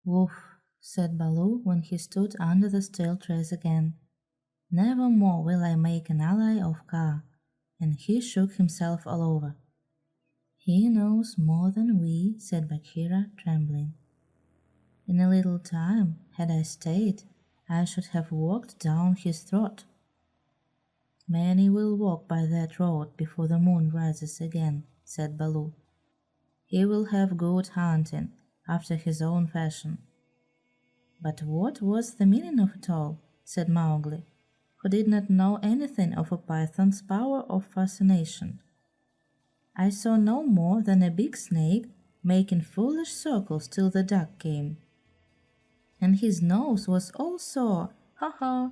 "Woof," said Baloo when he stood under the steel trees again. "Never more will I make an ally of Kaa," and he shook himself all over. "He knows more than we," said Bagheera, trembling. "In a little time, had I stayed, I should have walked down his throat." "Many will walk by that road before the moon rises again," said Baloo. "He will have good hunting, after his own fashion." "But what was the meaning of it all?" said Mowgli, who did not know anything of a python's power of fascination. "I saw no more than a big snake making foolish circles till the duck came. And his nose was all sore, ha!"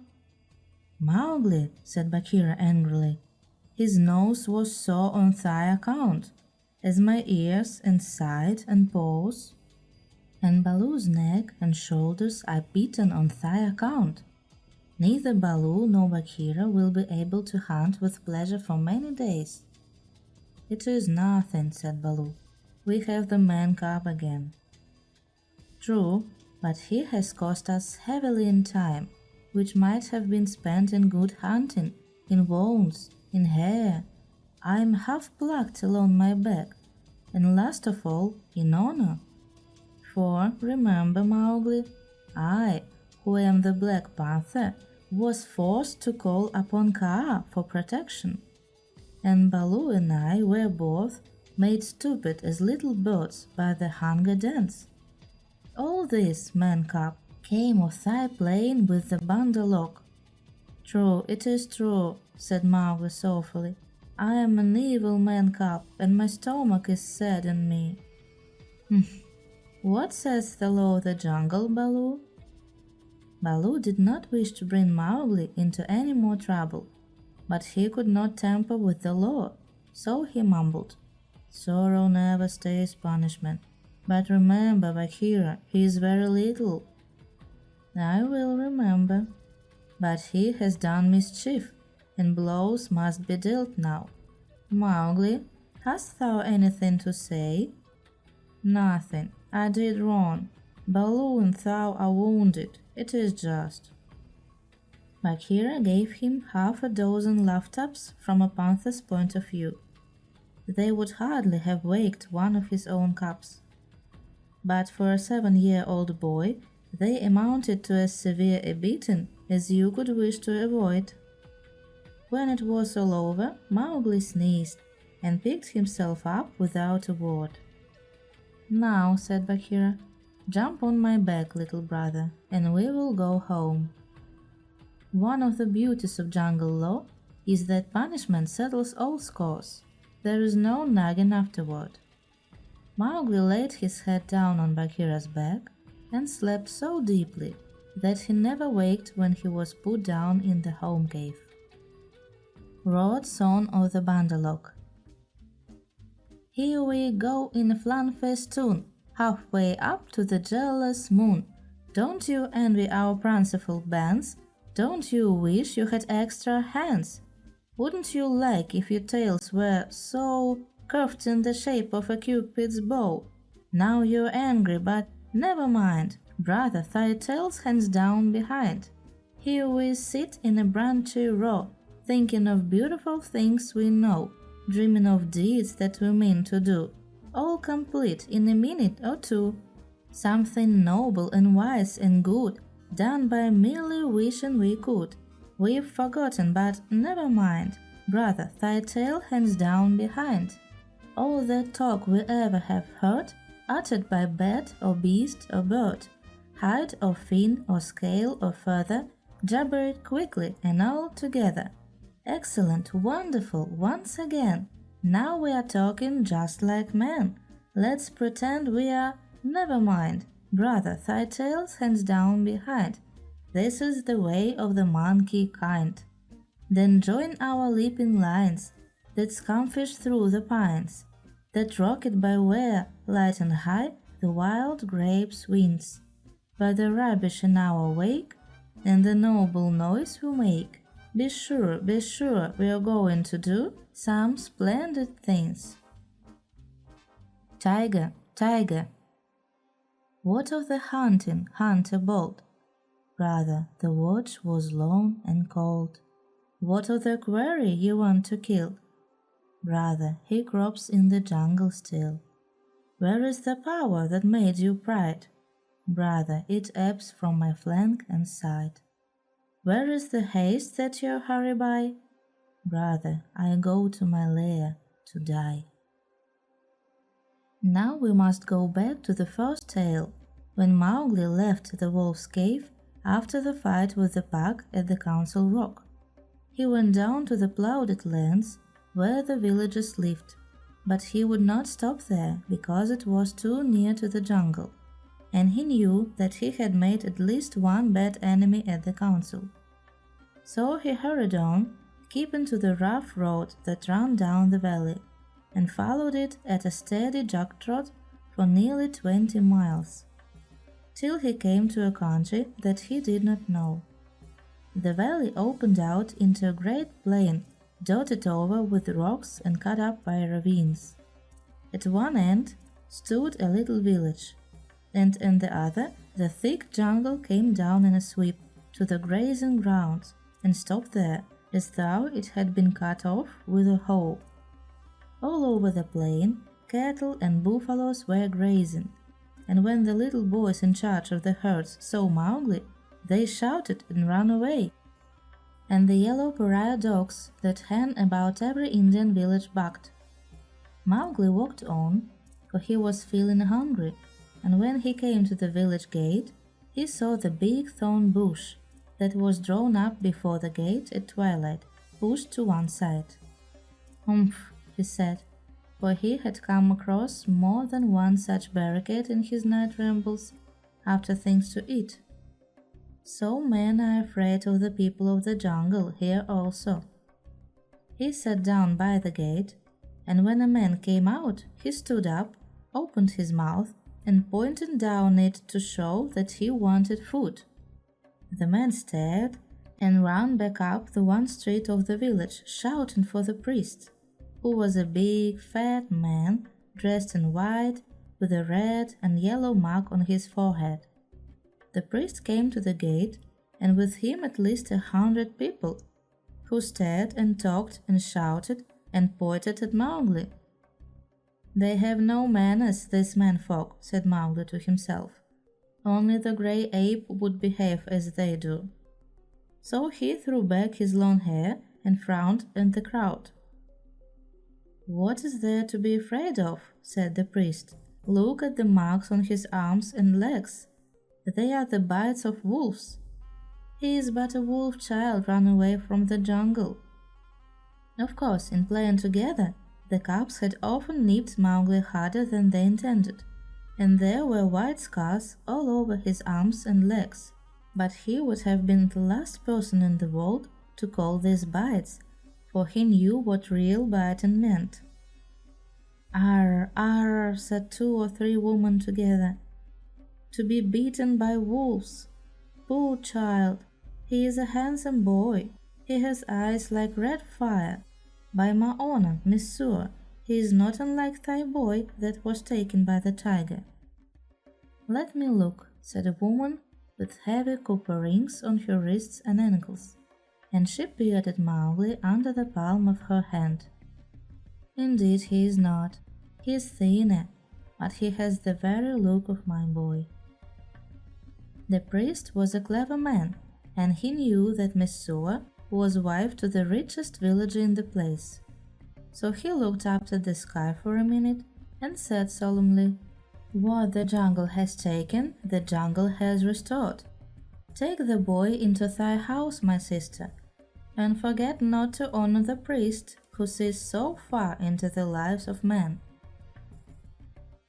"Mowgli," said Bagheera angrily, "his nose was sore on thy account, as my ears and side and paws. And Baloo's neck and shoulders are beaten on thy account. Neither Baloo nor Bagheera will be able to hunt with pleasure for many days." "It is nothing," said Baloo. "We have the man cub again." "True, but he has cost us heavily in time, which might have been spent in good hunting, in wounds, in hair. I am half plucked along my back, and last of all, in honor. For, remember, Mowgli, I, who am the Black Panther, was forced to call upon Kaa for protection, and Baloo and I were both made stupid as little birds by the hunger dance. All this, man cub, came of thy playing with the Bandalok." "True, it is true," said Mowgli softly. "I am an evil man cub, and my stomach is sad in me." "What says the law of the jungle, Baloo?" Baloo did not wish to bring Mowgli into any more trouble, but he could not tamper with the law, so he mumbled, "Sorrow never stays punishment. But remember, Bagheera, he is very little." "I will remember. But he has done mischief, and blows must be dealt now. Mowgli, hast thou anything to say?" "Nothing. I did wrong. Baloo and thou are wounded. It is just." Bagheera gave him half a dozen laugh-taps from a panther's point of view. They would hardly have waked one of his own cubs. But for a 7-year-old boy, they amounted to as severe a beating as you could wish to avoid. When it was all over, Mowgli sneezed and picked himself up without a word. "Now," said Bagheera, "jump on my back, little brother, and we will go home." One of the beauties of jungle law is that punishment settles all scores. There is no nagging afterward. Mowgli laid his head down on Bagheera's back and slept so deeply that he never waked when he was put down in the home cave. Road Song of the Bandalok. Here we go in a flan festoon, halfway up to the jealous moon. Don't you envy our pranceful bands? Don't you wish you had extra hands? Wouldn't you like if your tails were so curved in the shape of a Cupid's bow? Now you're angry, but never mind, brother, thy tail's hands down behind. Here we sit in a branchy row, thinking of beautiful things we know, dreaming of deeds that we mean to do, all complete in a minute or two. Something noble and wise and good, done by merely wishing we could. We've forgotten, but never mind, brother, thy tail hands down behind. All that talk we ever have heard, uttered by bat or beast or bird, hide or fin or scale or feather, jabber it quickly and all together. Excellent, wonderful, once again. Now we are talking just like men. Let's pretend we are. Never mind, brother, thy tail's hands down behind. This is the way of the monkey kind. Then join our leaping lines that scumfish through the pines, that rocket by where, light and high, the wild grapes winds. By the rubbish in our wake and the noble noise we make, be sure we are going to do some splendid things. Tiger, tiger. What of the hunting, hunter bold? Brother, the watch was long and cold. What of the quarry you want to kill? Brother, he gropes in the jungle still. Where is the power that made you pride? Brother, it ebbs from my flank and side. Where is the haste that you hurry by? Brother, I go to my lair to die. Now we must go back to the first tale, when Mowgli left the wolf's cave after the fight with the pack at the Council Rock. He went down to the ploughed lands where the villagers lived, but he would not stop there because it was too near to the jungle, and he knew that he had made at least one bad enemy at the council. So he hurried on, keeping to the rough road that ran down the valley, and followed it at a steady jog-trot for nearly 20 miles, till he came to a country that he did not know. The valley opened out into a great plain, dotted over with rocks and cut up by ravines. At one end stood a little village, and in the other the thick jungle came down in a sweep to the grazing grounds and stopped there as though it had been cut off with a hoe. All over the plain cattle and buffaloes were grazing, and when the little boys in charge of the herds saw Mowgli, they shouted and ran away. And the yellow pariah dogs that hang about every Indian village barked. Mowgli walked on, for he was feeling hungry, and when he came to the village gate, he saw the big thorn bush that was drawn up before the gate at twilight, pushed to one side. "Humph," he said, for he had come across more than one such barricade in his night rambles after things to eat. "So men are afraid of the people of the jungle here also." He sat down by the gate, and when a man came out, he stood up, opened his mouth, and pointed down it to show that he wanted food. The man stared and ran back up the one street of the village, shouting for the priest, who was a big, fat man dressed in white with a red and yellow mark on his forehead. The priest came to the gate, and with him at least 100 people, who stared and talked and shouted and pointed at Mowgli. "They have no manners, these menfolk," said Mowgli to himself. "Only the grey ape would behave as they do." So he threw back his long hair and frowned at the crowd. "What is there to be afraid of?" said the priest. "Look at the marks on his arms and legs. They are the bites of wolves. He is but a wolf child run away from the jungle." Of course, in playing together, the cubs had often nipped Mowgli harder than they intended, and there were white scars all over his arms and legs, but he would have been the last person in the world to call these bites, for he knew what real biting meant. "Arr, arr," said 2 or 3 women together. "To be beaten by wolves! Poor child! He is a handsome boy. He has eyes like red fire. By my honor, Monsieur, he is not unlike thy boy that was taken by the tiger." "Let me look," said a woman with heavy copper rings on her wrists and ankles, and she peered at Mowgli under the palm of her hand. "Indeed he is not. He is thinner, but he has the very look of my boy." The priest was a clever man, and he knew that Monsieur was wife to the richest villager in the place. So he looked up at the sky for a minute and said solemnly, "What the jungle has taken, the jungle has restored. Take the boy into thy house, my sister, and forget not to honor the priest who sees so far into the lives of men."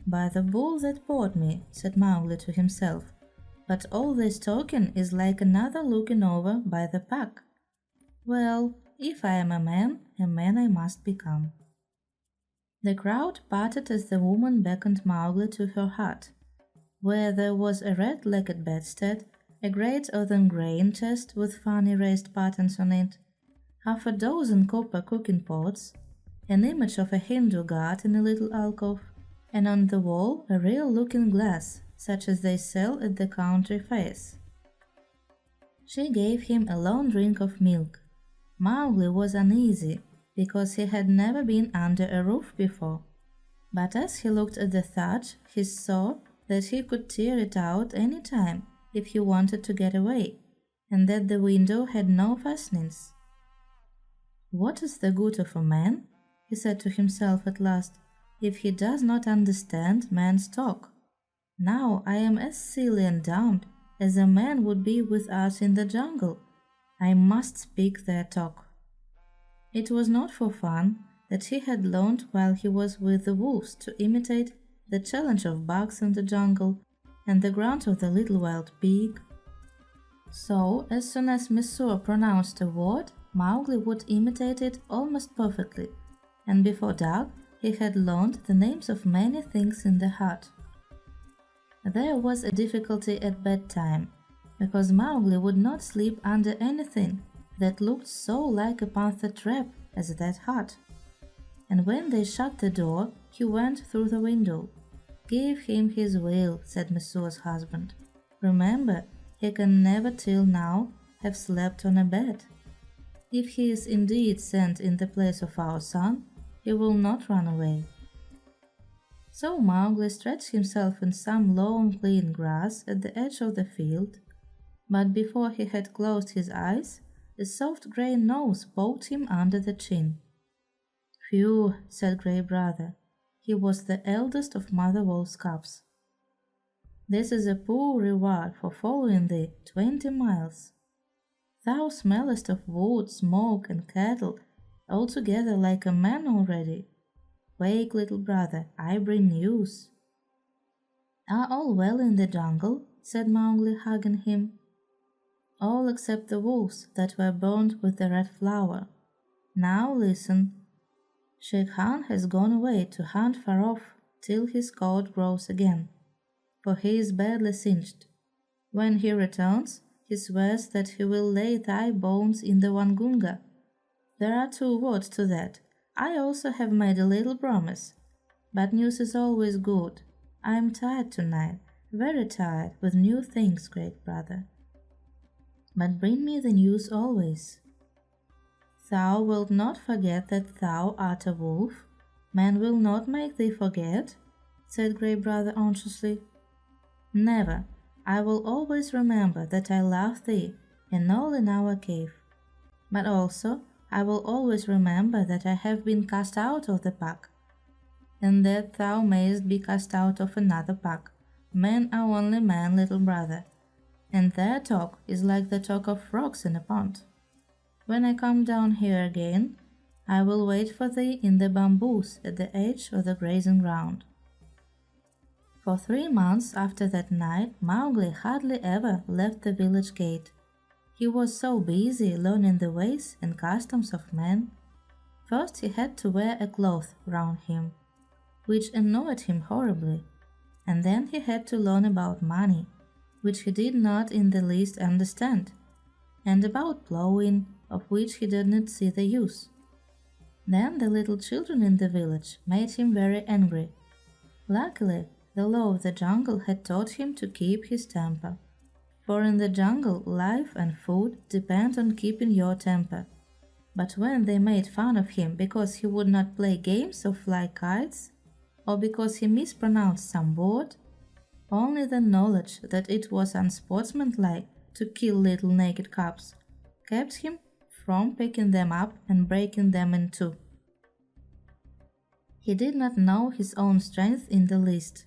"By the bull that bought me," said Mowgli to himself, "but all this talking is like another looking over by the pack. Well, if I am a man I must become." The crowd parted as the woman beckoned Mowgli to her hut, where there was a red lacquered bedstead, a great earthen grain chest with funny raised patterns on it, 6 copper cooking pots, an image of a Hindu god in a little alcove, and on the wall a real looking glass, such as they sell at the country fairs. She gave him a long drink of milk. Mowgli was uneasy, because he had never been under a roof before. But as he looked at the thatch, he saw that he could tear it out any time if he wanted to get away, and that the window had no fastenings. "What is the good of a man," he said to himself at last, "if he does not understand man's talk? Now I am as silly and dumb as a man would be with us in the jungle. I must speak their talk." It was not for fun that he had learned while he was with the wolves to imitate the challenge of bugs in the jungle and the grunt of the little wild pig. So, as soon as Mesur pronounced a word, Mowgli would imitate it almost perfectly, and before dark he had learned the names of many things in the hut. There was a difficulty at bedtime, because Mowgli would not sleep under anything that looked so like a panther trap as that hut. And when they shut the door, he went through the window. "Give him his will," said Mesur's husband. "Remember, he can never till now have slept on a bed. If he is indeed sent in the place of our son, he will not run away." So Mowgli stretched himself in some long clean grass at the edge of the field, but before he had closed his eyes, a soft grey nose poked him under the chin. "Phew," said Grey Brother. He was the eldest of Mother Wolf's cubs. "This is a poor reward for following thee 20 miles. Thou smellest of wood, smoke, and cattle, altogether like a man already. Wake, little brother, I bring news." "Are all well in the jungle?" said Mowgli, hugging him. "All except the wolves that were burned with the red flower. Now listen. Shere Khan has gone away to hunt far off till his coat grows again, for he is badly singed. When he returns, he swears that he will lay thy bones in the Wangunga. There are 2 words to that. I also have made a little promise. But news is always good. I am tired tonight, very tired with new things, Great Brother. But bring me the news always. Thou wilt not forget that thou art a wolf? Man will not make thee forget?" said Grey Brother anxiously. "Never. I will always remember that I love thee, and all in our cave. But also I will always remember that I have been cast out of the pack, and that thou mayest be cast out of another pack. Men are only men, little brother, and their talk is like the talk of frogs in a pond. When I come down here again, I will wait for thee in the bamboos at the edge of the grazing ground." For 3 months after that night, Mowgli hardly ever left the village gate. He was so busy learning the ways and customs of men. First he had to wear a cloth round him, which annoyed him horribly, and then he had to learn about money, which he did not in the least understand, and about plowing, of which he did not see the use. Then the little children in the village made him very angry. Luckily, the law of the jungle had taught him to keep his temper, for in the jungle life and food depend on keeping your temper. But when they made fun of him because he would not play games or fly kites, or because he mispronounced some word, only the knowledge that it was unsportsmanlike to kill little naked cubs kept him from picking them up and breaking them in 2. He did not know his own strength in the least.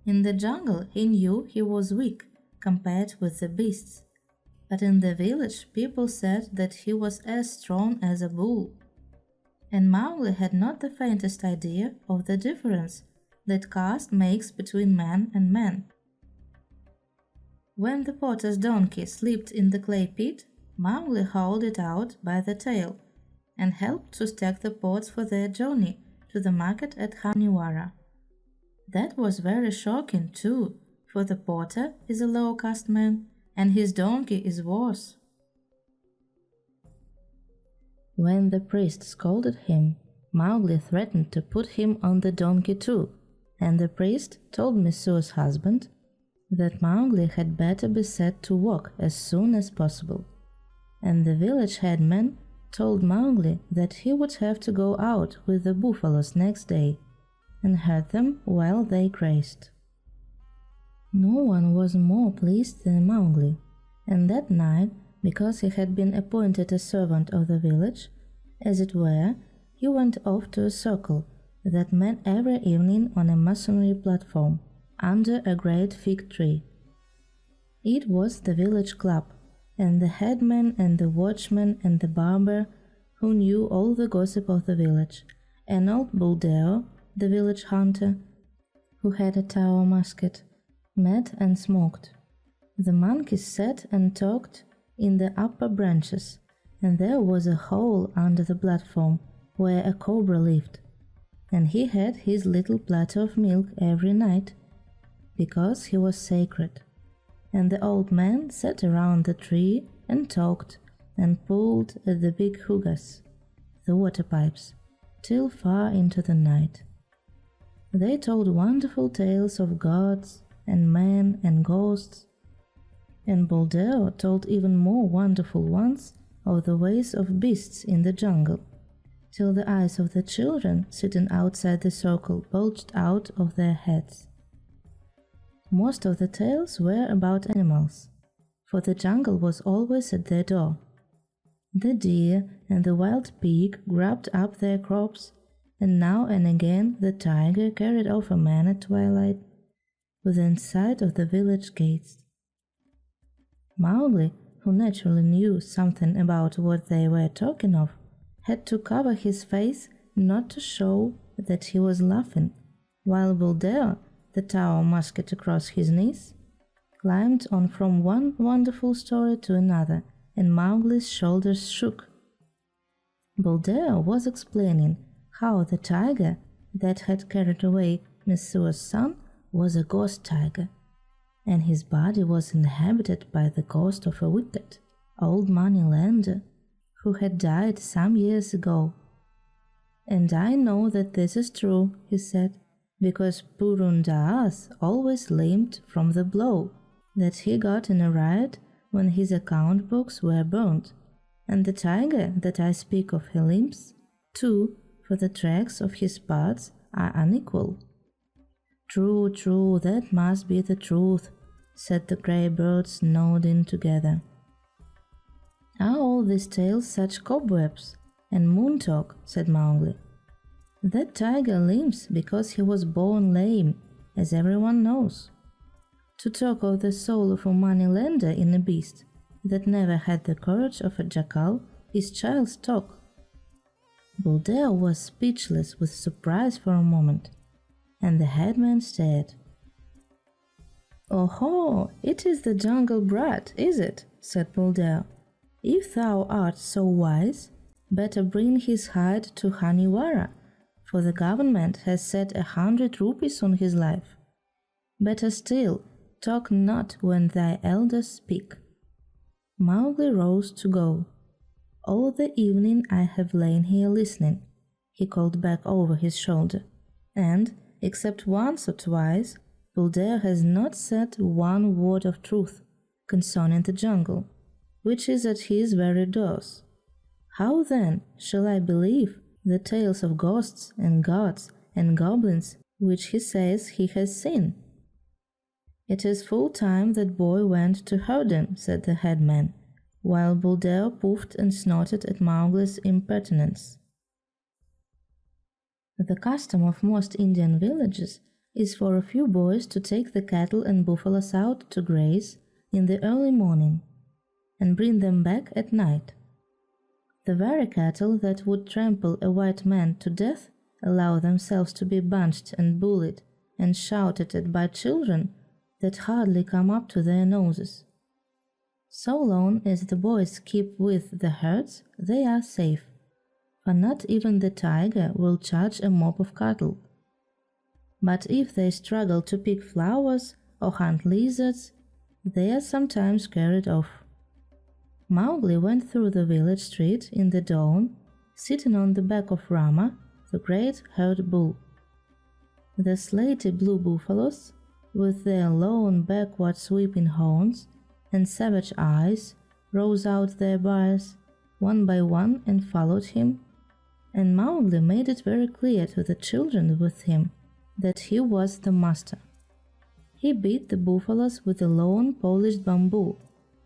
In the jungle he knew he was weak compared with the beasts, but in the village people said that he was as strong as a bull. And Mowgli had not the faintest idea of the difference that caste makes between man and man. When the potter's donkey slipped in the clay pit, Mowgli hauled it out by the tail and helped to stack the pots for their journey to the market at Haniwara. That was very shocking too, for the potter is a low caste man and his donkey is worse. When the priest scolded him, Mowgli threatened to put him on the donkey too, and the priest told Mesur's husband that Mowgli had better be set to work as soon as possible, and the village headman told Mowgli that he would have to go out with the buffaloes next day and herd them while they grazed. No one was more pleased than Mowgli, and that night, because he had been appointed a servant of the village, as it were, he went off to a circle that met every evening on a masonry platform under a great fig tree. It was the village club, and the headman and the watchman and the barber, who knew all the gossip of the village, and old Buldeo, the village hunter, who had a tower musket, met and smoked. The monkeys sat and talked in the upper branches, and there was a hole under the platform where a cobra lived, and he had his little platter of milk every night, because he was sacred. And the old men sat around the tree and talked and pulled at the big hugas, the water pipes, till far into the night. They told wonderful tales of gods and men and ghosts, and Buldeo told even more wonderful ones of the ways of beasts in the jungle, till the eyes of the children sitting outside the circle bulged out of their heads. Most of the tales were about animals, for the jungle was always at their door. The deer and the wild pig grubbed up their crops, and now and again the tiger carried off a man at twilight, within sight of the village gates. Mowgli, who naturally knew something about what they were talking of, had to cover his face not to show that he was laughing, while Buldeo, the tower musket across his knees, climbed on from one wonderful story to another, and Mowgli's shoulders shook. Buldeo was explaining how the tiger that had carried away Messua's son was a ghost tiger, and his body was inhabited by the ghost of a wicked old moneylender who had died some years ago. "And I know that this is true," he said, "because Purun Da'ath always limped from the blow that he got in a riot when his account books were burned, and the tiger that I speak of he limps, too, for the tracks of his parts are unequal." "True, true, that must be the truth," said the grey birds, nodding together. "Are all these tales such cobwebs and moon talk?" said Mowgli. "That tiger limps because he was born lame, as everyone knows. To talk of the soul of a moneylender in a beast that never had the courage of a jackal is child's talk." Buldeo was speechless with surprise for a moment, and the headman stared. "Oho, it is the jungle brat, is it?" said Buldeo. "If thou art so wise, better bring his hide to Haniwara, for the government has set 100 rupees on his life. Better still, talk not when thy elders speak." Mowgli rose to go. "All the evening I have lain here listening," he called back over his shoulder, "and, except once or twice, Buldeo has not said one word of truth concerning the jungle, which is at his very doors. How then shall I believe the tales of ghosts and gods and goblins which he says he has seen?" "It is full time that boy went to herd him," said the headman, while Buldeo puffed and snorted at Mowgli's impertinence. The custom of most Indian villages is for a few boys to take the cattle and buffaloes out to graze in the early morning, and bring them back at night. The very cattle that would trample a white man to death allow themselves to be bunched and bullied and shouted at by children that hardly come up to their noses. So long as the boys keep with the herds, they are safe, for not even the tiger will charge a mob of cattle. But if they struggle to pick flowers or hunt lizards, they are sometimes carried off. Mowgli went through the village street in the dawn, sitting on the back of Rama, the great herd bull. The slaty blue buffaloes, with their long backward sweeping horns and savage eyes, rose out their bars, one by one, and followed him. And Mowgli made it very clear to the children with him that he was the master. He beat the buffaloes with a long polished bamboo,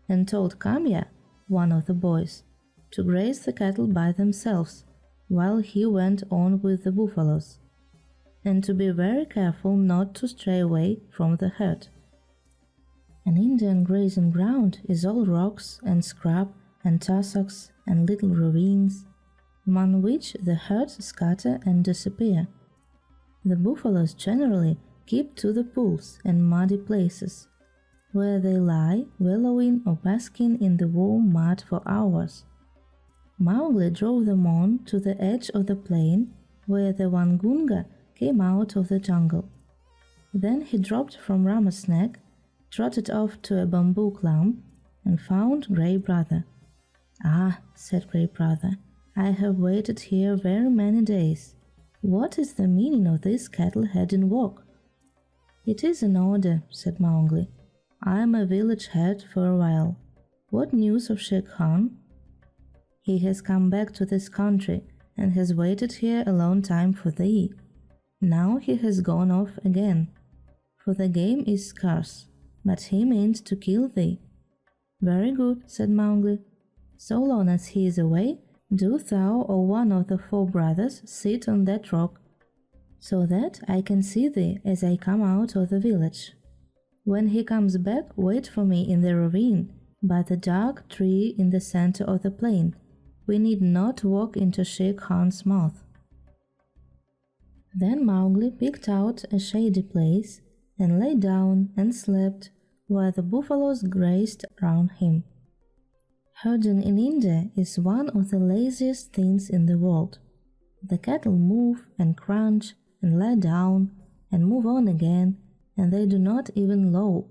and told Kamya, one of the boys, to graze the cattle by themselves while he went on with the buffaloes, and to be very careful not to stray away from the herd. An Indian grazing ground is all rocks and scrub and tussocks and little ravines, among which the herds scatter and disappear. The buffaloes generally keep to the pools and muddy places, where they lie wallowing or basking in the warm mud for hours. Mowgli drove them on to the edge of the plain where the Wangunga came out of the jungle. Then he dropped from Rama's neck, trotted off to a bamboo clump, and found Grey Brother. "Ah," said Grey Brother, "I have waited here very many days. What is the meaning of this cattle-heading walk?" "It is an order," said Mowgli. "I am a village head for a while. What news of Shere Khan?" "He has come back to this country and has waited here a long time for thee. Now he has gone off again, for the game is scarce, but he means to kill thee." "Very good," said Mowgli. "So long as he is away, do thou or one of the 4 brothers sit on that rock, so that I can see thee as I come out of the village. When he comes back, wait for me in the ravine by the dark tree in the center of the plain. We need not walk into Shere Khan's mouth." Then Mowgli picked out a shady place and lay down and slept while the buffaloes grazed round him. Herding in India is one of the laziest things in the world. The cattle move and crunch and lie down and move on again, and they do not even low.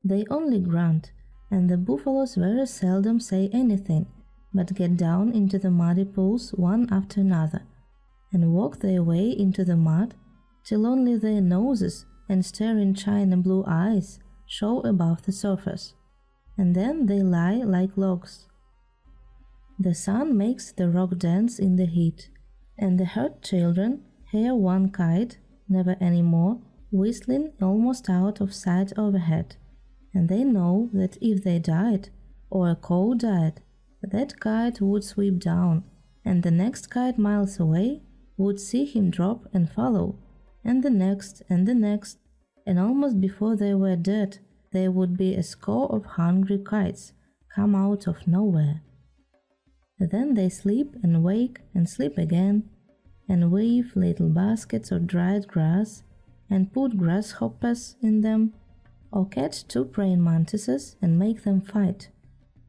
They only grunt, and the buffaloes very seldom say anything, but get down into the muddy pools one after another, and walk their way into the mud till only their noses and staring china blue eyes show above the surface, and then they lie like logs. The sun makes the rock dance in the heat, and the herd children hear one kite, never any more, whistling almost out of sight overhead, and they know that if they died, or a cow died, that kite would sweep down, and the next kite miles away would see him drop and follow, and the next, and almost before they were dead, there would be a score of hungry kites come out of nowhere. Then they sleep and wake and sleep again, and weave little baskets of dried grass, and put grasshoppers in them, or catch 2 praying mantises and make them fight,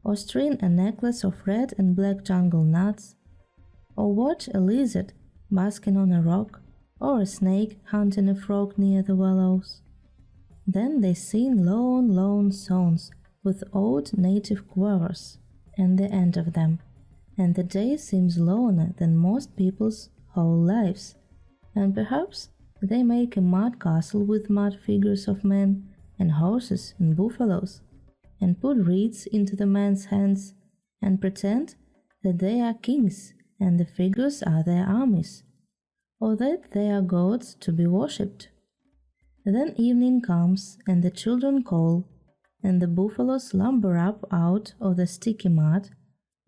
or string a necklace of red and black jungle nuts, or watch a lizard basking on a rock, or a snake hunting a frog near the willows. Then they sing long, long songs with old native quarrels, and the end of them, and the day seems longer than most people's whole lives, and perhaps they make a mud castle with mud figures of men and horses and buffaloes, and put reeds into the men's hands, and pretend that they are kings and the figures are their armies, or that they are gods to be worshipped. Then evening comes, and the children call, and the buffaloes lumber up out of the sticky mud,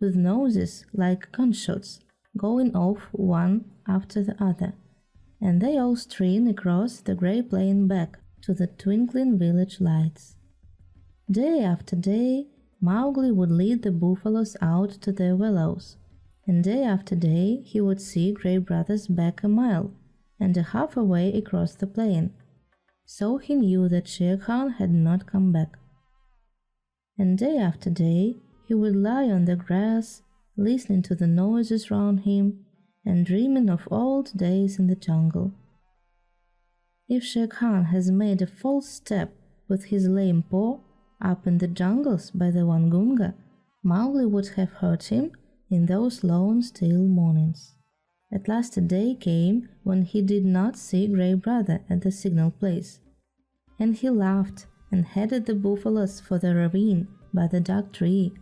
with noses like gunshots going off one after the other, and they all stream across the grey plain back to the twinkling village lights. Day after day, Mowgli would lead the buffaloes out to their willows, and day after day he would see Grey Brothers back a mile and a half away across the plain, so he knew that Shere Khan had not come back. And day after day he would lie on the grass, listening to the noises round him and dreaming of old days in the jungle. If Shere Khan has made a false step with his lame paw up in the jungles by the Wangunga, Mowgli would have heard him in those lone still mornings. At last a day came when he did not see Grey Brother at the signal place, and he laughed and headed the buffaloes for the ravine by the dark tree,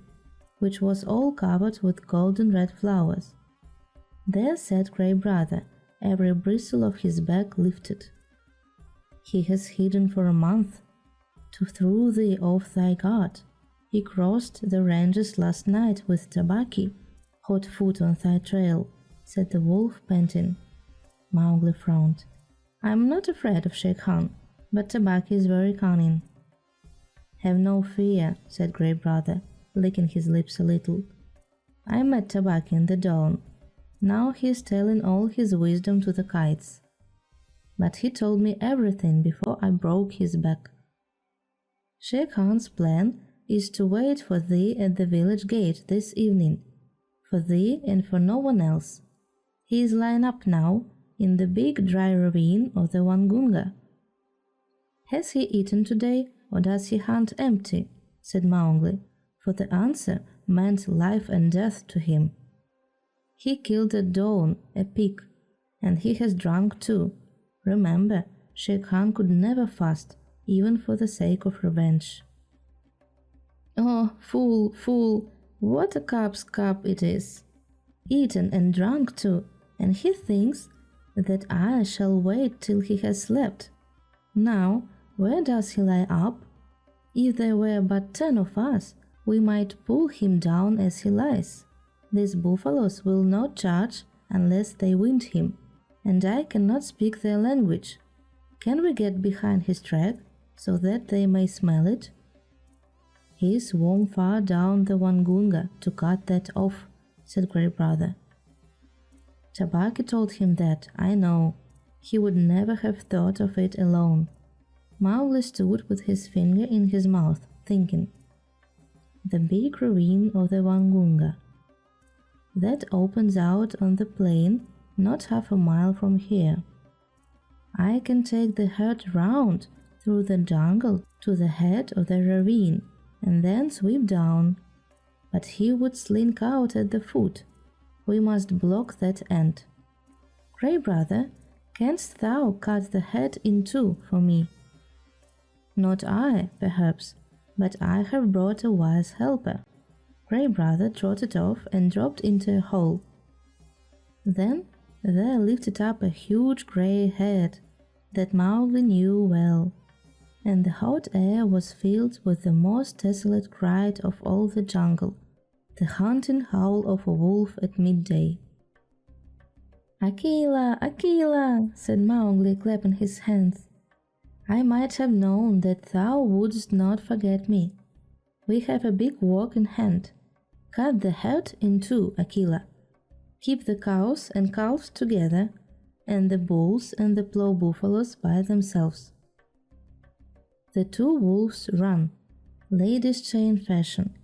which was all covered with golden red flowers. There sat Grey Brother, every bristle of his back lifted. He has hidden for a month, to throw thee off thy guard. He crossed the ranges last night with Tabaki, hot foot on thy trail, said the wolf, panting. Mowgli frowned. I am not afraid of Shere Khan, but Tabaki is very cunning. Have no fear, said Grey Brother, licking his lips a little. I met Tabaki in the dawn. Now he is telling all his wisdom to the kites. But he told me everything before I broke his back. Shere Khan's plan is to wait for thee at the village gate this evening, for thee and for no one else. He is lying up now in the big dry ravine of the Wangunga. Has he eaten today, or does he hunt empty? Said Mowgli, for the answer meant life and death to him. He killed at dawn a pig, and he has drunk too. Remember, Shere Khan could never fast, even for the sake of revenge. Oh, fool, fool, what a cub's cup it is! Eaten and drunk too, and he thinks that I shall wait till he has slept. Now, where does he lie up? If there were but 10 of us, we might pull him down as he lies. These buffaloes will not charge unless they wind him, and I cannot speak their language. Can we get behind his track, so that they may smell it? He swam far down the Wangunga to cut that off, said Grey Brother. Tabaki told him that, I know. He would never have thought of it alone. Mowgli stood with his finger in his mouth, thinking. The big ravine of the Wangunga. That opens out on the plain not half a mile from here. I can take the herd round through the jungle to the head of the ravine and then sweep down. But he would slink out at the foot. We must block that end. Grey Brother, canst thou cut the head in two for me? Not I, perhaps, but I have brought a wise helper. Grey Brother trotted off and dropped into a hole. Then there lifted up a huge grey head that Mowgli knew well, and the hot air was filled with the most desolate cry of all the jungle, the haunting howl of a wolf at midday. Akela, Akela, said Mowgli, clapping his hands. I might have known that thou wouldst not forget me. We have a big work in hand. Cut the head in two, Akela. Keep the cows and calves together, and the bulls and the plough buffaloes by themselves. The two wolves ran, ladies' chain fashion,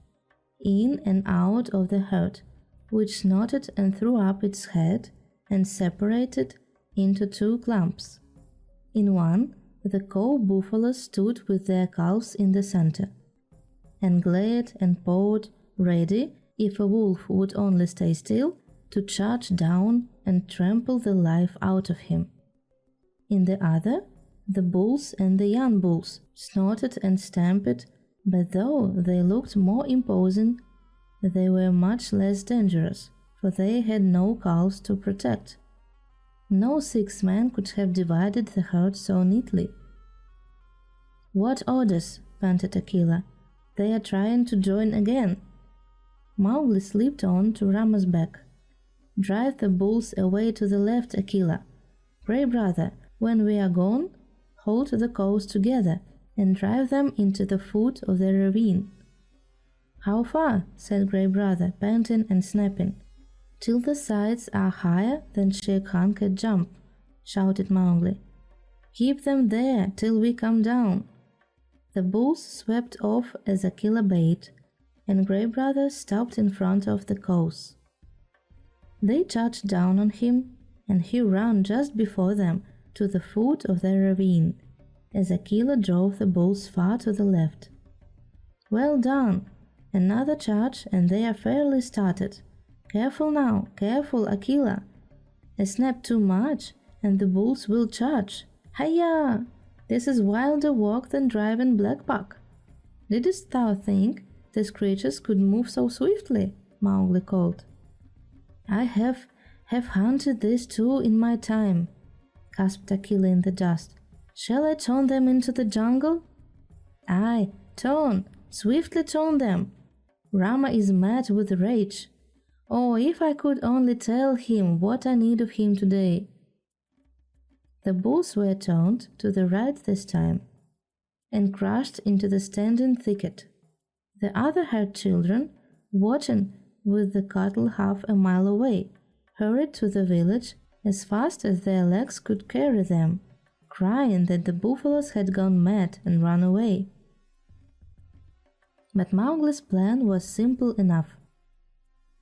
in and out of the herd, which snorted and threw up its head and separated into two clumps. In one, the cow buffaloes stood with their calves in the center, and glared and pawed, ready, if a wolf would only stay still, to charge down and trample the life out of him. In the other, the bulls and the young bulls snorted and stamped, but though they looked more imposing, they were much less dangerous, for they had no calves to protect. No 6 men could have divided the herd so neatly. What orders? Panted Akela. They are trying to join again. Mowgli slipped on to Rama's back. Drive the bulls away to the left, Akela. Grey Brother, when we are gone, hold the cows together and drive them into the foot of the ravine. How far? Said Grey Brother, panting and snapping. Till the sides are higher than Shere Khan can jump, shouted Mowgli. Keep them there till we come down. The bulls swept off as Akela bade, and Grey Brother stopped in front of the cows. They charged down on him, and he ran just before them to the foot of the ravine, as Akela drove the bulls far to the left. Well done! Another charge, and they are fairly started. Careful now, careful, Akela. A snap too much, and the bulls will charge. Hiya! This is wilder work than driving black buck. Didst thou think these creatures could move so swiftly? Mowgli called. I have hunted these too in my time, gasped Akela in the dust. Shall I turn them into the jungle? Aye, turn, swiftly turn them. Rama is mad with rage. Oh, if I could only tell him what I need of him today. The bulls were turned to the right this time, and crashed into the standing thicket. The other herd children, watching with the cattle half a mile away, hurried to the village as fast as their legs could carry them, crying that the buffaloes had gone mad and run away. But Mowgli's plan was simple enough.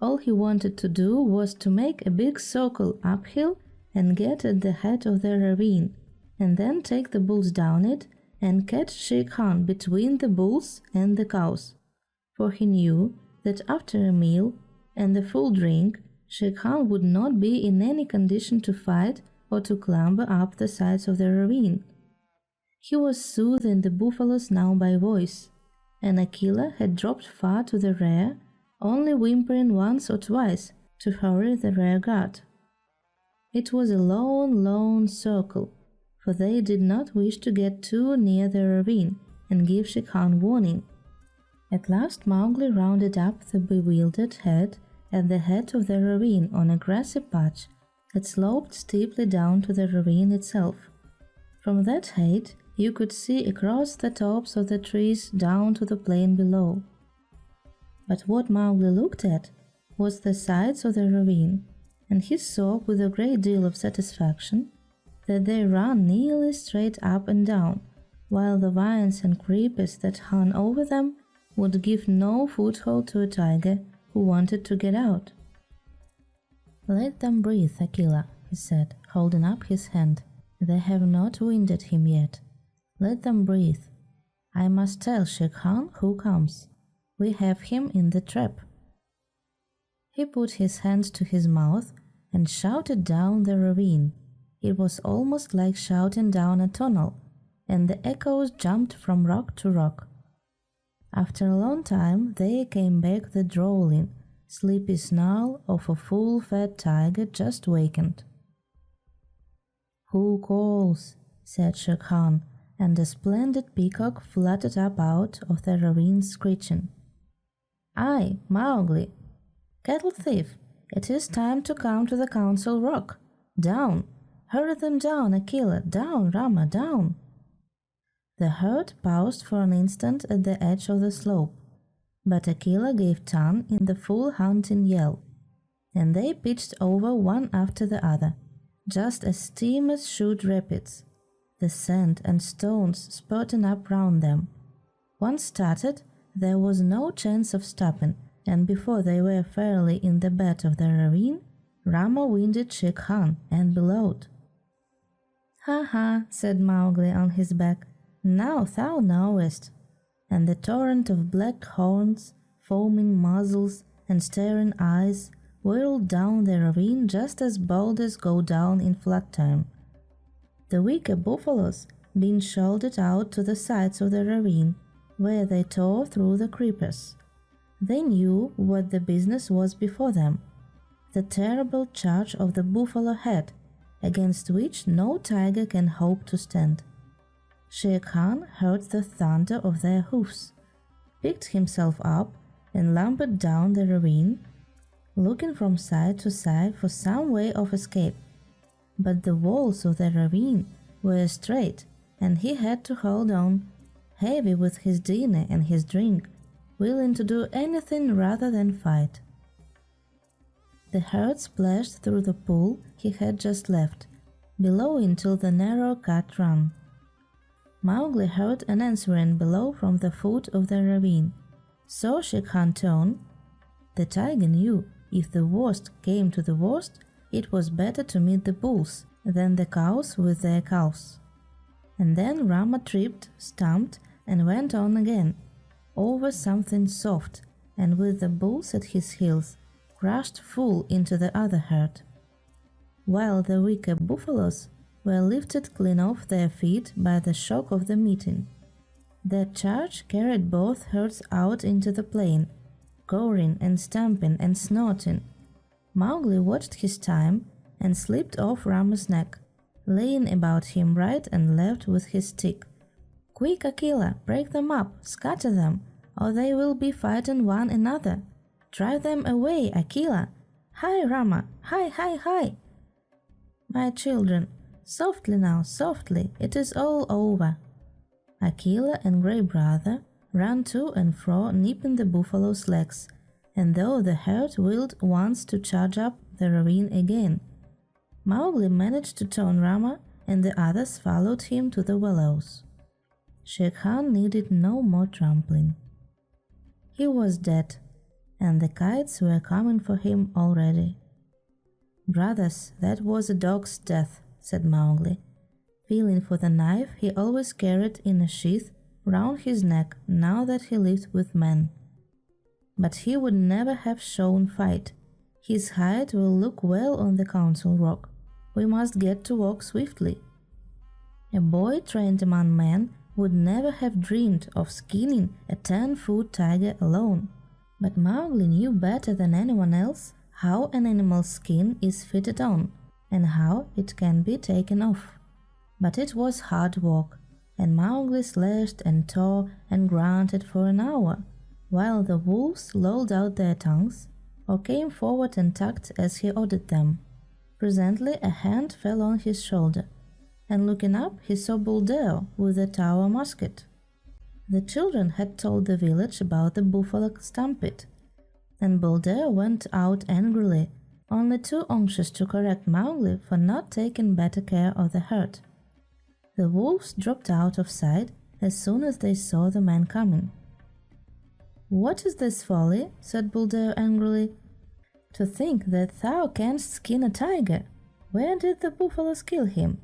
All he wanted to do was to make a big circle uphill and get at the head of the ravine, and then take the bulls down it and catch Shere Khan between the bulls and the cows, for he knew that after a meal and a full drink, Shere Khan would not be in any condition to fight or to clamber up the sides of the ravine. He was soothing the buffaloes now by voice, and Akela had dropped far to the rear, only whimpering once or twice to hurry the rear guard. It was a long, long circle, for they did not wish to get too near the ravine and give Shere Khan warning. At last Mowgli rounded up the bewildered herd at the head of the ravine on a grassy patch that sloped steeply down to the ravine itself. From that height you could see across the tops of the trees down to the plain below. But what Mowgli looked at was the sides of the ravine, and he saw with a great deal of satisfaction that they ran nearly straight up and down, while the vines and creepers that hung over them would give no foothold to a tiger who wanted to get out. Let them breathe, Akela, he said, holding up his hand. They have not winded him yet. Let them breathe. I must tell Shere Khan who comes. We have him in the trap. He put his hand to his mouth and shouted down the ravine. It was almost like shouting down a tunnel, and the echoes jumped from rock to rock. After a long time there came back the drawling, sleepy snarl of a full-fed tiger just wakened. Who calls? Said Shere Khan, and a splendid peacock fluttered up out of the ravine screeching. I, Mowgli. Cattle thief, it is time to come to the council rock. Down! Hurry them down, Akela! Down, Rama, down! The herd paused for an instant at the edge of the slope, but Akela gave tongue in the full hunting yell, and they pitched over one after the other, just as steamers shoot rapids, the sand and stones spurting up round them. Once started, there was no chance of stopping, and before they were fairly in the bed of the ravine, Rama winded Shere Khan and bellowed. Ha ha, said Mowgli on his back, now thou knowest. And the torrent of black horns, foaming muzzles, and staring eyes whirled down the ravine just as boulders go down in flood time. The weaker buffaloes being shouldered out to the sides of the ravine, where they tore through the creepers. They knew what the business was before them, the terrible charge of the buffalo head, against which no tiger can hope to stand. Shere Khan heard the thunder of their hoofs, picked himself up, and lumbered down the ravine, looking from side to side for some way of escape. But the walls of the ravine were straight, and he had to hold on, heavy with his dinner and his drink, willing to do anything rather than fight. The herd splashed through the pool he had just left, bellowing till the narrow cut ran. Mowgli heard an answering bellow from the foot of the ravine. Saw Shere Khan turn. The tiger knew if the worst came to the worst, it was better to meet the bulls than the cows with their calves. And then Rama tripped, stamped, and went on again, over something soft, and with the bulls at his heels, crashed full into the other herd, while the weaker buffaloes were lifted clean off their feet by the shock of the meeting. Their charge carried both herds out into the plain, goring and stamping and snorting. Mowgli watched his time and slipped off Rama's neck, laying about him right and left with his stick. "Quick, Akela, break them up, scatter them, or they will be fighting one another. Drive them away, Akela! Hi, Rama! Hi, hi, hi!" "My children, softly now, softly, it is all over." Akela and Grey Brother ran to and fro, nipping the buffalo's legs, and though the herd willed once to charge up the ravine again, Mowgli managed to turn Rama, and the others followed him to the willows. Shere Khan needed no more trampling. He was dead, and the kites were coming for him already. "Brothers, that was a dog's death," said Mowgli, feeling for the knife he always carried in a sheath round his neck now that he lived with men. "But he would never have shown fight. His hide will look well on the council rock. We must get to work swiftly." A boy trained among men would never have dreamed of skinning a 10-foot tiger alone. But Mowgli knew better than anyone else how an animal's skin is fitted on and how it can be taken off. But it was hard work, and Mowgli slashed and tore and grunted for an hour, while the wolves lolled out their tongues or came forward and tugged as he ordered them. Presently a hand fell on his shoulder, and looking up he saw Buldeo with a tower musket. The children had told the village about the buffalo stampede, and Buldeo went out angrily, only too anxious to correct Mowgli for not taking better care of the herd. The wolves dropped out of sight as soon as they saw the man coming. "What is this folly?" said Buldeo angrily. "To think that thou canst skin a tiger! Where did the buffaloes kill him?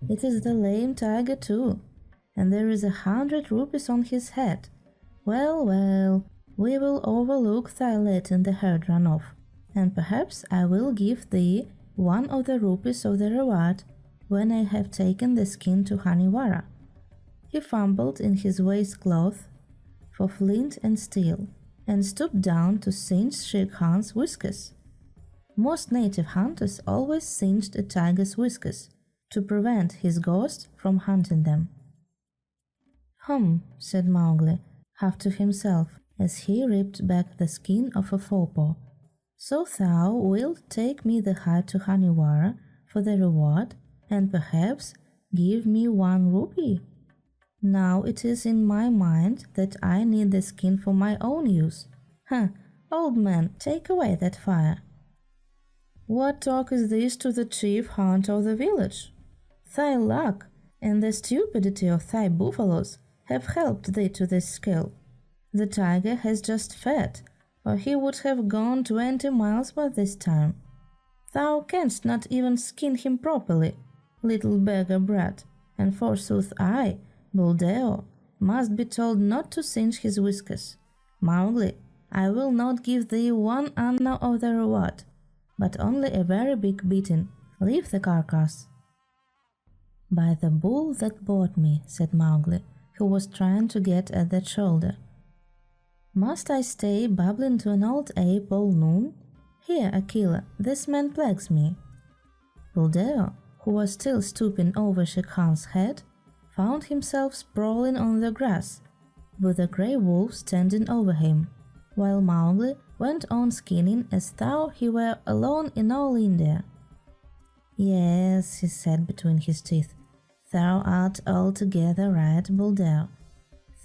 It is the lame tiger too, and there is 100 rupees on his head. Well, well, we will overlook thy letting the herd run off, and perhaps I will give thee one of the rupees of the reward when I have taken the skin to Haniwara." He fumbled in his waistcloth for flint and steel, and stooped down to singe Shere Khan's whiskers. Most native hunters always singed a tiger's whiskers to prevent his ghost from hunting them. Said Mowgli, half to himself, as he ripped back the skin of a forepaw. "So thou wilt take me the hide to Haniwara for the reward, and perhaps give me 1 rupee? Now it is in my mind that I need the skin for my own use. Old man, take away that fire." "What talk is this to the chief hunter of the village? Thy luck and the stupidity of thy buffaloes have helped thee to this skill. The tiger has just fed, or he would have gone 20 miles by this time. Thou canst not even skin him properly, little beggar brat, and forsooth I, Buldeo, must be told not to singe his whiskers. Mowgli, I will not give thee 1 anna of the reward, but only a very big beating. Leave the carcass." "By the bull that bought me," said Mowgli, who was trying to get at that shoulder. "Must I stay babbling to an old ape all noon? Here, Akela, this man plagues me." Buldeo, who was still stooping over Shere Khan's head, found himself sprawling on the grass, with the grey wolf standing over him, while Mowgli went on skinning as though he were alone in all India. "Yes," he said between his teeth, "thou art altogether right, Buldeo.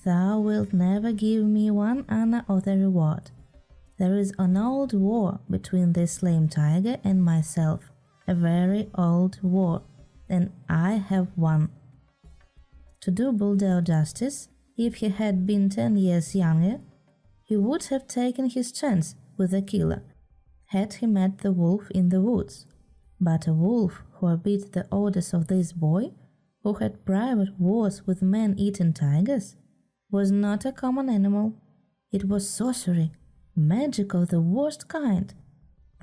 Thou wilt never give me 1 anna of the reward. There is an old war between this lame tiger and myself, a very old war, and I have won." To do Buldeo justice, if he had been 10 years younger, he would have taken his chance with the killer, had he met the wolf in the woods. But a wolf who obeyed the orders of this boy, who had private wars with man-eating tigers, was not a common animal. It was sorcery, magic of the worst kind,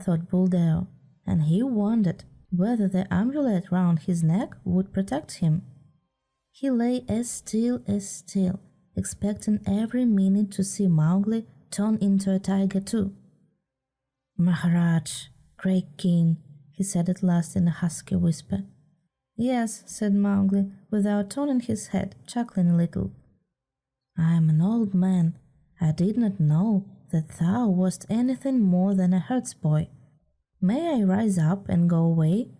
thought Buldeo, and he wondered whether the amulet round his neck would protect him. He lay as still, expecting every minute to see Mowgli turn into a tiger too. "Maharaj, great king," he said at last in a husky whisper. "Yes," said Mowgli, without turning his head, chuckling a little. "I am an old man. I did not know that thou wast anything more than a herdsboy. May I rise up and go away,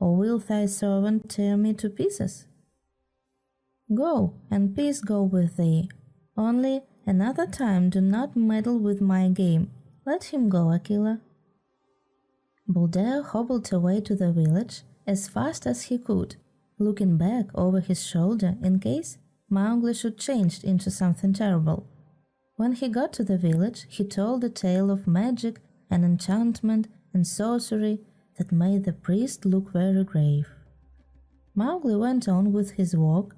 or will thy servant tear me to pieces?" "Go, and peace go with thee. Only another time do not meddle with my game. Let him go, Akela." Buldeo hobbled away to the village as fast as he could, looking back over his shoulder in case Mowgli should change into something terrible. When he got to the village, he told a tale of magic and enchantment and sorcery that made the priest look very grave. Mowgli went on with his work,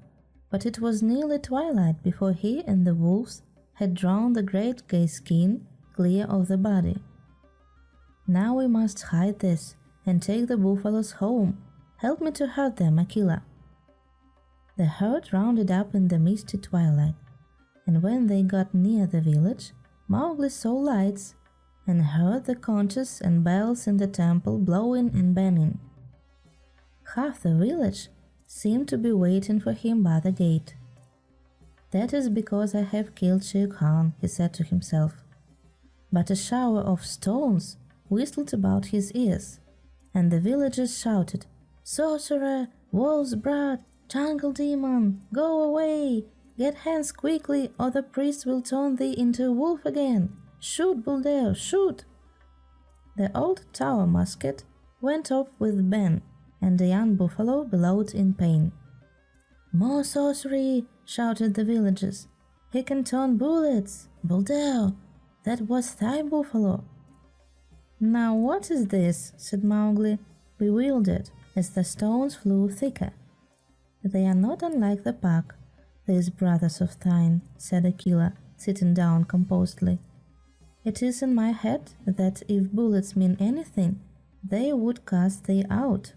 but it was nearly twilight before he and the wolves had drawn the great gay skin clear of the body. "Now we must hide this and take the buffaloes home. Help me to herd them, Akela." The herd rounded up in the misty twilight, and when they got near the village, Mowgli saw lights and heard the conches and bells in the temple blowing and banging. Half the village seemed to be waiting for him by the gate. "That is because I have killed Shere Khan," he said to himself. But a shower of stones whistled about his ears, and the villagers shouted, "Sorcerer! Wolf's brat! Jungle demon! Go away! Get hence quickly, or the priest will turn thee into a wolf again! Shoot, Buldeo, shoot!" The old tower musket went off with bang, and the young buffalo bellowed in pain. "More sorcery!" shouted the villagers. "He can turn bullets! Buldeo, that was thy buffalo!" "Now what is this?" said Mowgli, bewildered, as the stones flew thicker. "They are not unlike the pack, these brothers of thine," said Akela, sitting down composedly. "It is in my head that if bullets mean anything, they would cast thee out."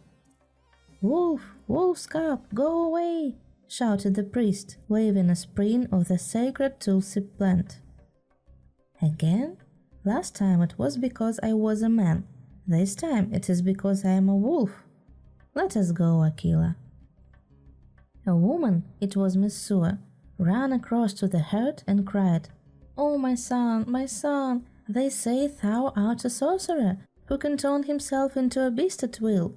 "Wolf! Wolf's cub! Go away!" shouted the priest, waving a sprig of the sacred tulsi plant. "Again? Last time it was because I was a man. This time it is because I am a wolf. Let us go, Akela." A woman, it was Miss Sua, ran across to the herd and cried, "Oh, my son, they say thou art a sorcerer who can turn himself into a beast at will.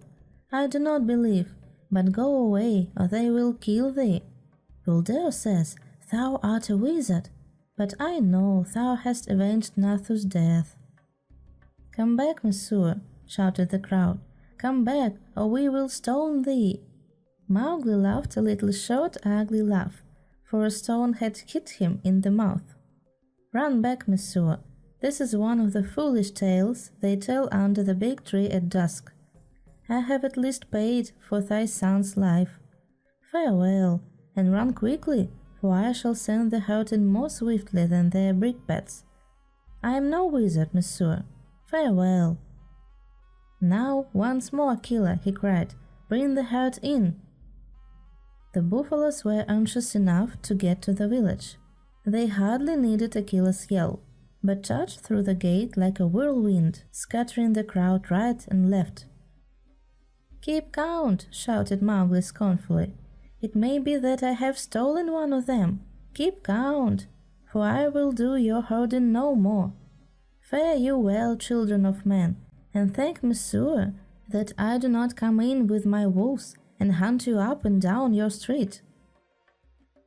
I do not believe, but go away or they will kill thee. Buldeo says thou art a wizard, but I know thou hast avenged Nathu's death." "Come back, Miss Sua," shouted the crowd. "Come back, or we will stone thee." Mowgli laughed a little short, ugly laugh, for a stone had hit him in the mouth. "Run back, Miss Sua. This is one of the foolish tales they tell under the big tree at dusk. I have at least paid for thy son's life. Farewell, and run quickly, for I shall send the herd in more swiftly than their brickbats. I am no wizard, Miss Sua. Farewell." "Now, once more, Akela," he cried. "Bring the herd in." The buffaloes were anxious enough to get to the village. They hardly needed Akela's yell, but charged through the gate like a whirlwind, scattering the crowd right and left. "Keep count!" shouted Mowgli scornfully. "It may be that I have stolen one of them. Keep count, for I will do your herding no more. Fare you well, children of men, and thank Messua that I do not come in with my wolves and hunt you up and down your street."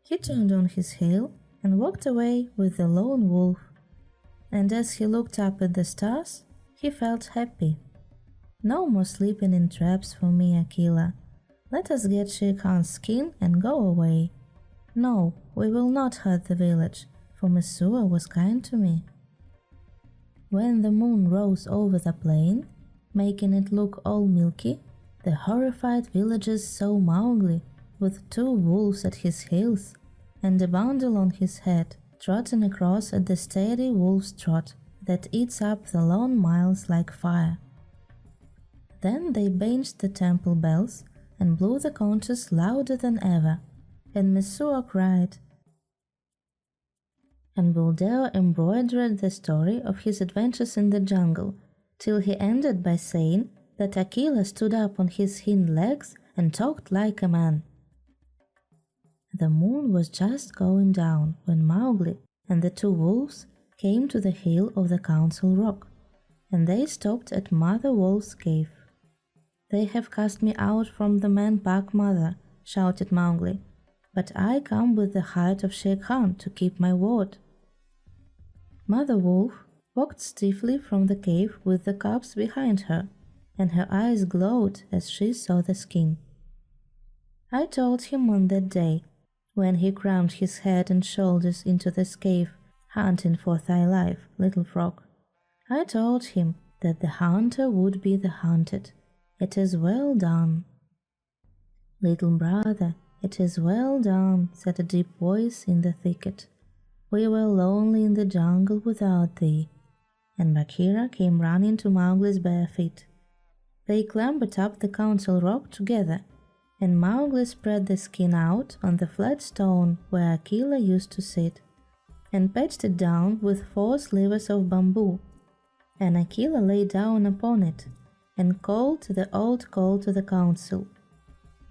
He turned on his heel and walked away with the lone wolf, and as he looked up at the stars, he felt happy. "No more sleeping in traps for me, Akela. Let us get Shere Khan's skin and go away. No, we will not hurt the village, for Messua was kind to me." When the moon rose over the plain, making it look all milky, the horrified villagers saw Mowgli with 2 wolves at his heels and a bundle on his head, trotting across at the steady wolf's trot that eats up the long miles like fire. Then they banged the temple bells and blew the conches louder than ever, and Mesua cried. And Buldeo embroidered the story of his adventures in the jungle, till he ended by saying that Aquila stood up on his hind legs and talked like a man. The moon was just going down when Mowgli and the two wolves came to the hill of the Council Rock, and they stopped at Mother Wolf's cave. "They have cast me out from the Man Pack, Mother," shouted Mowgli, "but I come with the hide of Shere Khan to keep my word." Mother Wolf walked stiffly from the cave with the cubs behind her, and her eyes glowed as she saw the skin. "I told him on that day, when he crammed his head and shoulders into this cave, hunting for thy life, little frog. I told him that the hunter would be the hunted. It is well done." "Little brother, it is well done," said a deep voice in the thicket. "We were lonely in the jungle without thee." And Bagheera came running to Mowgli's bare feet. They clambered up the Council Rock together, and Mowgli spread the skin out on the flat stone where Aquila used to sit, and patched it down with 4 slivers of bamboo. And Aquila lay down upon it, and called the old call to the council.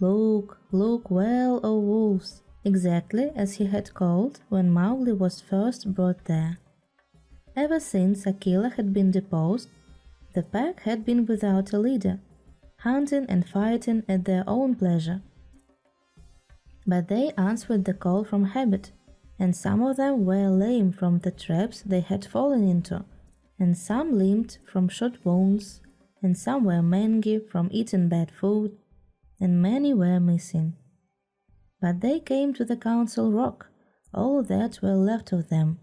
"Look, look well, O wolves!" exactly as he had called when Mowgli was first brought there. Ever since Aquila had been deposed, the pack had been without a leader, hunting and fighting at their own pleasure. But they answered the call from habit, and some of them were lame from the traps they had fallen into, and some limped from shot wounds, and some were mangy from eating bad food, and many were missing. But they came to the Council Rock, all that were left of them,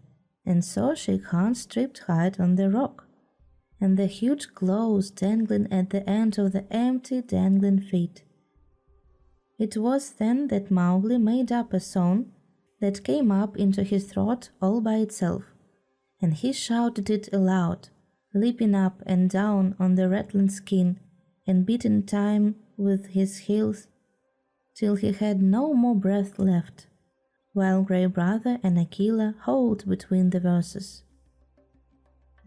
and saw Shere Khan's stripped hide on the rock, and the huge claws dangling at the end of the empty dangling feet. It was then that Mowgli made up a song that came up into his throat all by itself, and he shouted it aloud, leaping up and down on the rattling skin and beating time with his heels till he had no more breath left, while Grey Brother and Aquila howled between the verses.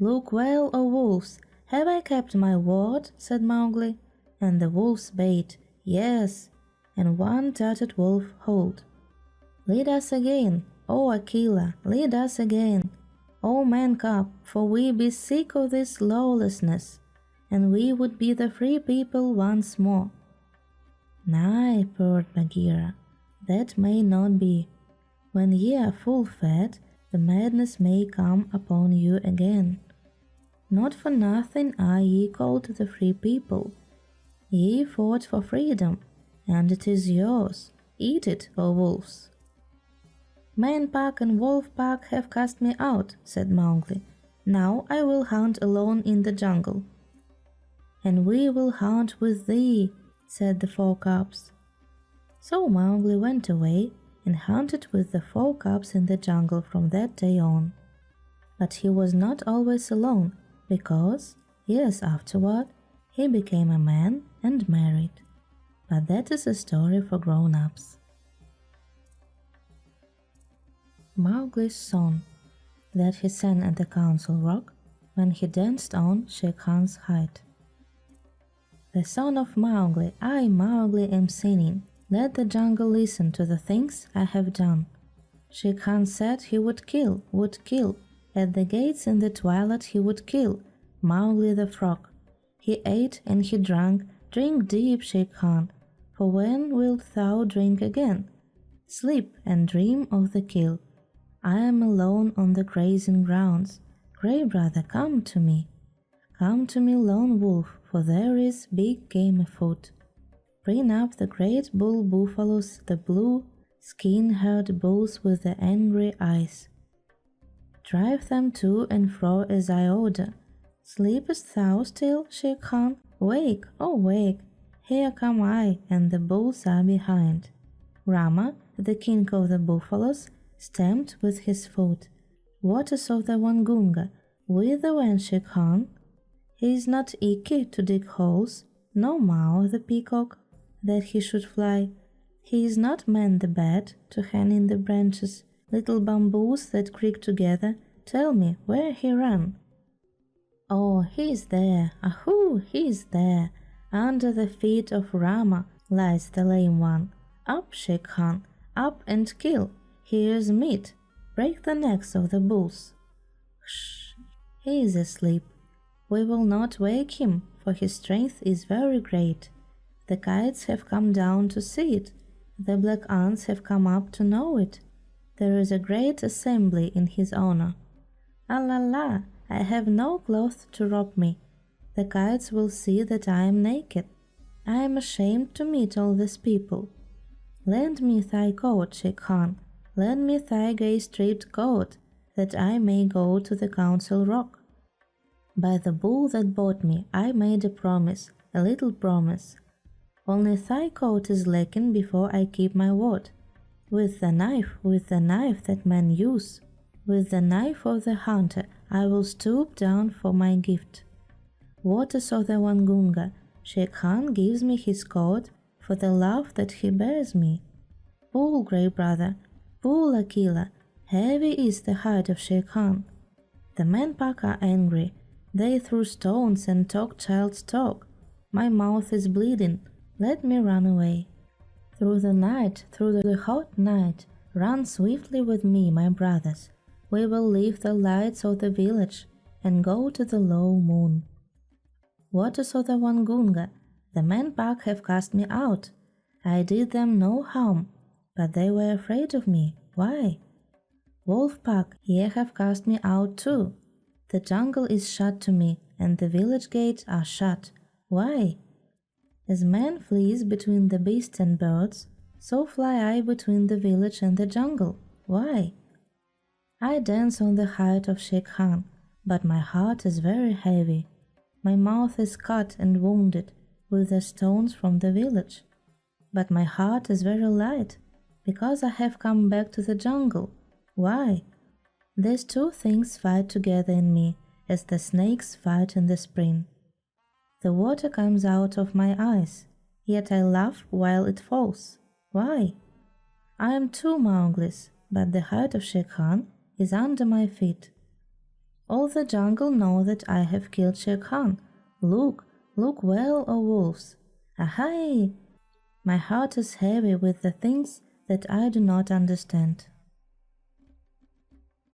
"Look well, O wolves! Have I kept my word?" said Mowgli, and the wolves bayed, "Yes," and one tattered wolf howled, "Lead us again, O Aquila, lead us again, O Man Cub, for we be sick of this lawlessness, and we would be the free people once more." "Nay," purred Bagheera, "that may not be. When ye are full fed, the madness may come upon you again. Not for nothing are ye called the free people. Ye fought for freedom, and it is yours. Eat it, O wolves." "Man Pack and Wolf Pack have cast me out," said Mowgli. "Now I will hunt alone in the jungle." "And we will hunt with thee," said the 4 cubs. So Mowgli went away and hunted with the 4 cubs in the jungle from that day on. But he was not always alone, because, years afterward, he became a man and married. But that is a story for grown-ups. Mowgli's song that he sang at the Council Rock when he danced on Shere Khan's hide. The song of Mowgli, I, Mowgli, am singing. Let the jungle listen to the things I have done. Shere Khan said he would kill. At the gates in the twilight he would kill Mowgli the frog. He ate and he drank. Drink deep, Shere Khan, for when wilt thou drink again? Sleep and dream of the kill. I am alone on the grazing grounds. Grey Brother, come to me. Come to me, lone wolf, for there is big game afoot. Bring up the great bull buffaloes, the blue skin-haired bulls with the angry eyes. Drive them to and fro as I order. Sleepest thou still, Shere Khan? Wake, oh wake! Here come I, and the bulls are behind. Rama, the king of the buffaloes, stamped with his foot. Waters of the Wangunga, whither went Shere Khan? He is not icky to dig holes, No Mao the peacock, that he should fly. He is not man the bat, to hang in the branches. Little bamboos that creak together, tell me where he ran. Oh, he is there, ahoo, he is there. Under the feet of Rama lies the lame one. Up, Shere Khan, up and kill. Here's meat. Break the necks of the bulls. Shh, he is asleep. We will not wake him, for his strength is very great. The kites have come down to see it. The black ants have come up to know it. There is a great assembly in his honor. Allah, I have no cloth to robe me. The kites will see that I am naked. I am ashamed to meet all these people. Lend me thy coat, Shere Khan. Lend me thy grey striped coat, that I may go to the council rock. By the bull that bought me, I made a promise, a little promise. Only thy coat is lacking before I keep my word. With the knife that men use, with the knife of the hunter, I will stoop down for my gift. Waters of the Wangunga, Shere Khan gives me his coat for the love that he bears me. Pull, grey brother, pull, Akela, heavy is the hide of Shere Khan. The men pack are angry. They threw stones and talk child's talk. My mouth is bleeding. Let me run away. Through the night, through the hot night, run swiftly with me, my brothers. We will leave the lights of the village and go to the low moon. Waters of the Wangunga, the men pack have cast me out. I did them no harm, but they were afraid of me. Why? Wolf pack, ye have cast me out too. The jungle is shut to me, and the village gates are shut. Why? As man flees between the beasts and birds, so fly I between the village and the jungle. Why? I dance on the height of Shere Khan, but my heart is very heavy. My mouth is cut and wounded with the stones from the village. But my heart is very light, because I have come back to the jungle. Why? These two things fight together in me, as the snakes fight in the spring. The water comes out of my eyes, yet I laugh while it falls. Why? I am two Mowglis, but the height of Shere Khan is under my feet. All the jungle know that I have killed Shere Khan. Look, look well, O wolves. Ahai! My heart is heavy with the things that I do not understand.